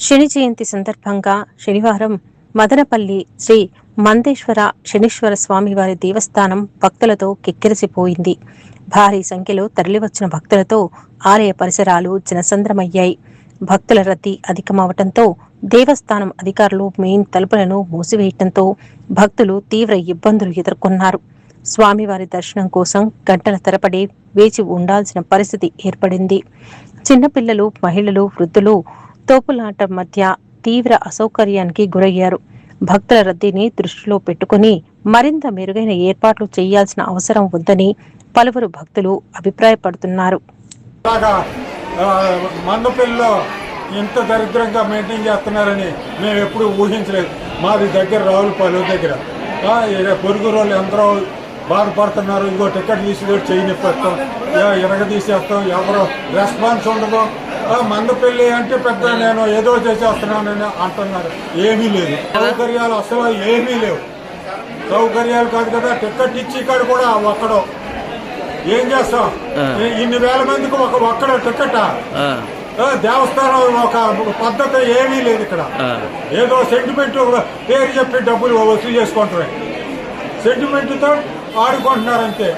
శని జయంతి సందర్భంగా శనివారం మదనపల్లి శ్రీ మందేశ్వర శనీశ్వర స్వామివారి దేవస్థానం భక్తులతో కిక్కిరిసిపోయింది. భారీ సంఖ్యలో తరలివచ్చిన భక్తులతో ఆలయ పరిసరాలు జనసంద్రమయ్యాయి. భక్తుల రద్దీ అధికమవటంతో దేవస్థానం అధికారులు మెయిన్ తలుపులను మూసివేయటంతో భక్తులు తీవ్ర ఇబ్బందులు ఎదుర్కొన్నారు. స్వామివారి దర్శనం కోసం గంటల తరబడి వేచి ఉండాల్సిన పరిస్థితి ఏర్పడింది. చిన్నపిల్లలు, మహిళలు, వృద్ధులు తోపులాట మధ్య తీవ్ర అసౌకర్యానికి గురయ్యారు. భక్తుల రద్దీని దృష్టిలో పెట్టుకుని మరింత మెరుగైన ఏర్పాట్లు చేయాల్సిన అవసరం ఉందని పలువురు భక్తులు అభిప్రాయపడుతున్నారు. మందపల్లిలో ఇంత దరిద్రంగా మెయింటైన్ చేస్తున్నారని మేము ఎప్పుడు ఊహించలేదు. మాది దగ్గర రావులపాలెం దగ్గర పొరుగు రోజులు ఎందరో బాధపడుతున్నారు. ఇంకో టికెట్ తీసి కూడా చేయనిస్తాం, ఎనగ తీసేస్తాం, ఎవరో రెస్పాన్స్ ఉండదు. మందపల్లి అంటే పెద్ద నేను ఏదో చేసేస్తున్నానని అంటున్నారు. ఏమీ లేదు, సౌకర్యాలు అసలు ఏమీ లేవు. సౌకర్యాలు కాదు కదా, టికెట్ ఇచ్చి ఇక్కడ కూడా ఒక్కడో ఏం చేస్తాం? ఇన్ని వేల మందికి ఒక్కడో టికెటా? దేవస్థానం ఒక పద్ధతి ఏమీ లేదు ఇక్కడ. ఏదో సెంటిమెంట్ పేరు చెప్పి డబ్బులు వసూలు చేసుకుంటారు, సెంటిమెంట్తో ఆడుకుంటున్నారు అంతే.